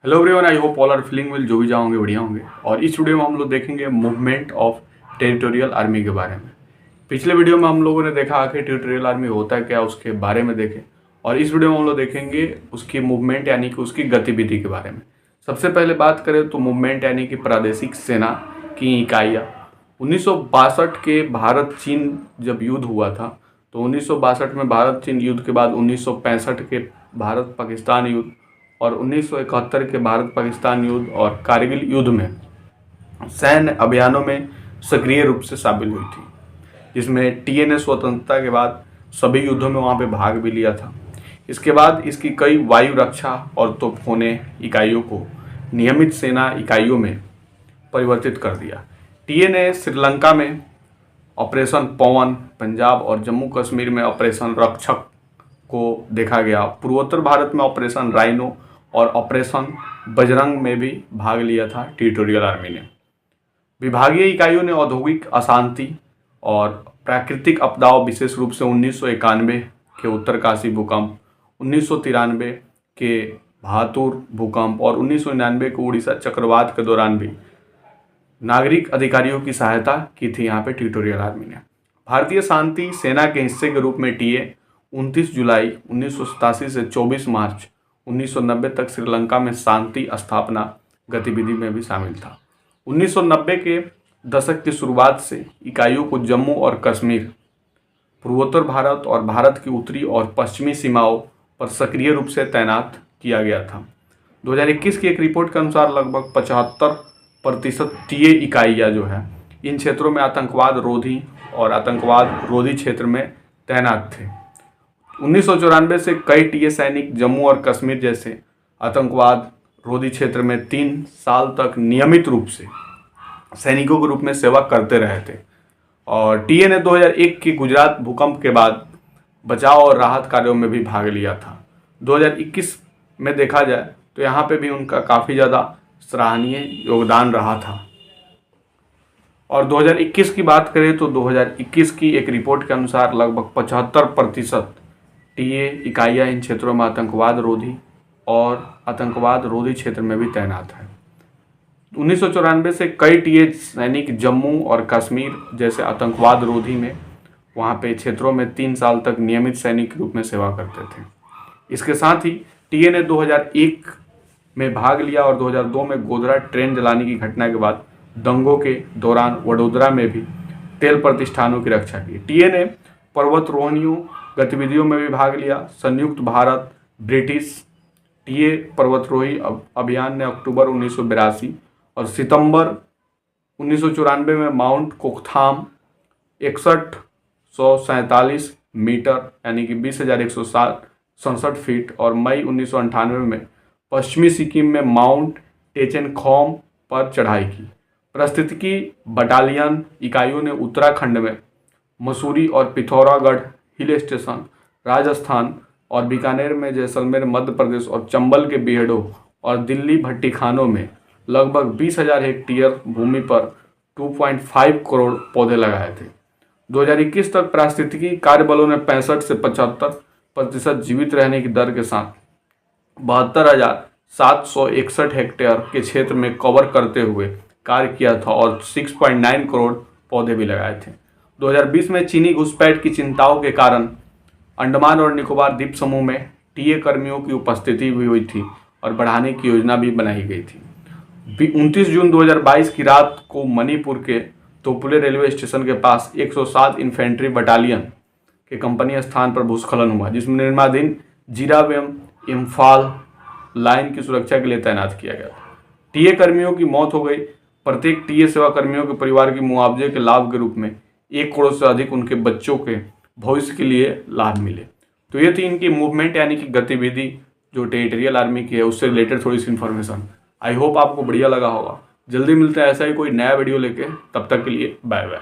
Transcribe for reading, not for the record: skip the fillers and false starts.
Hello everyone, I hope all are feeling well. जो भी जाओगे बढ़िया होंगे। और इस वीडियो में हम लोग देखेंगे मूवमेंट ऑफ टेरिटोरियल आर्मी के बारे में। पिछले वीडियो में हम लोगों ने देखा आखिर टेरिटोरियल आर्मी होता है क्या, उसके बारे में देखें। और इस वीडियो में हम लोग देखेंगे उसकी मूवमेंट यानी कि उसकी गतिविधि के बारे में। सबसे पहले बात करें तो मूवमेंट यानी कि प्रादेशिक सेना की इकाइयाँ। 1962 के भारत चीन जब युद्ध हुआ था तो 1962 में भारत चीन युद्ध के बाद 1965 के भारत पाकिस्तान युद्ध और 1971 के भारत पाकिस्तान युद्ध और कारगिल युद्ध में सैन्य अभियानों में सक्रिय रूप से शामिल हुई थी, जिसमें टीए ने स्वतंत्रता के बाद सभी युद्धों में वहाँ पे भाग भी लिया था। इसके बाद इसकी कई वायु रक्षा और तोपखाने इकाइयों को नियमित सेना इकाइयों में परिवर्तित कर दिया। टीए ने श्रीलंका में ऑपरेशन पवन, पंजाब और जम्मू कश्मीर में ऑपरेशन रक्षक को देखा गया। पूर्वोत्तर भारत में ऑपरेशन राइनो और ऑपरेशन बजरंग में भी भाग लिया था टेरिटोरियल आर्मी ने। विभागीय इकाइयों ने औद्योगिक अशांति और प्राकृतिक आपदाओं, विशेष रूप से 1991 के उत्तरकाशी भूकंप, 1993 के भातुर भूकंप और 1999 के उड़ीसा चक्रवात के दौरान भी नागरिक अधिकारियों की सहायता की थी यहाँ पे टेरिटोरियल आर्मी ने। भारतीय शांति सेना के हिस्से के रूप में टीए 29 जुलाई 1987 से 24 मार्च 1990 तक श्रीलंका में शांति स्थापना गतिविधि में भी शामिल था। 1990 के दशक की शुरुआत से इकाइयों को जम्मू और कश्मीर, पूर्वोत्तर भारत और भारत की उत्तरी और पश्चिमी सीमाओं पर सक्रिय रूप से तैनात किया गया था। 2021 की एक रिपोर्ट के अनुसार लगभग 75% टीए इकाइयाँ जो है इन क्षेत्रों में आतंकवाद रोधी और आतंकवाद रोधी क्षेत्र में तैनात थे। 1994 से कई टीए सैनिक जम्मू और कश्मीर जैसे आतंकवाद रोधी क्षेत्र में 3 साल तक नियमित रूप से सैनिकों के रूप में सेवा करते रहे थे। और टीए ने 2001 के गुजरात भूकंप के बाद बचाव और राहत कार्यों में भी भाग लिया था। 2021 में देखा जाए तो यहाँ पे भी उनका काफ़ी ज़्यादा सराहनीय योगदान रहा था। और 2021 की बात करें तो 2021 की एक रिपोर्ट के अनुसार लगभग 75% टीए इकाइयाँ इन क्षेत्रों में आतंकवाद रोधी और आतंकवाद रोधी क्षेत्र में भी तैनात है। 1994 से कई टीए सैनिक जम्मू और कश्मीर जैसे आतंकवाद रोधी में वहाँ पे क्षेत्रों में 3 साल तक नियमित सैनिक के रूप में सेवा करते थे। इसके साथ ही टीए ने 2001 में भाग लिया और 2002 में गोधरा ट्रेन जलाने की घटना के बाद दंगों के दौरान वडोदरा में भी तेल प्रतिष्ठानों की रक्षा की। टीए ने पर्वतारोहणियों गतिविधियों में भी भाग लिया। संयुक्त भारत ब्रिटिश टीए पर्वतारोही अभियान ने अक्टूबर 1982 और सितंबर 1994 में माउंट कोकथाम 6147 मीटर यानी कि 20,167 फीट और मई 1998 में पश्चिमी सिक्किम में माउंट टेचनखोम पर चढ़ाई की। पारिस्थितिकी बटालियन इकाइयों ने उत्तराखंड में मसूरी और पिथौरागढ़ हिल स्टेशन, राजस्थान और बीकानेर में जैसलमेर मध्य प्रदेश और चंबल के बीहड़ों और दिल्ली भट्टीखानों में लगभग 20,000 हेक्टेयर भूमि पर 2.5 करोड़ पौधे लगाए थे। 2021 तक पारिस्थितिकी कार्य बलों ने 65 से 75% जीवित रहने की दर के साथ 72,761 हेक्टेयर के क्षेत्र में कवर करते हुए कार्य किया था और 6.9 करोड़ पौधे भी लगाए थे। 2020 में चीनी घुसपैठ की चिंताओं के कारण अंडमान और निकोबार द्वीप समूह में टीए कर्मियों की उपस्थिति भी हुई थी और बढ़ाने की योजना भी बनाई गई थी। 29 जून 2022 की रात को मणिपुर के तोपुले रेलवे स्टेशन के पास 107 इन्फेंट्री बटालियन के कंपनी स्थान पर भूस्खलन हुआ, जिसमें निर्माणाधीन जीराब एवं इम्फाल लाइन की सुरक्षा के लिए तैनात किया गया था। टीए कर्मियों की मौत हो गई। प्रत्येक टीए सेवा कर्मियों के परिवार की मुआवजे के लाभ के रूप में 1 करोड़ से अधिक उनके बच्चों के भविष्य के लिए लाभ मिले। तो ये थी इनकी मूवमेंट यानी कि गतिविधि जो टेरिटोरियल आर्मी की है, उससे रिलेटेड थोड़ी सी इन्फॉर्मेशन। आई होप आपको बढ़िया लगा होगा। जल्दी मिलते हैं ऐसा ही कोई नया वीडियो लेके, तब तक के लिए बाय बाय।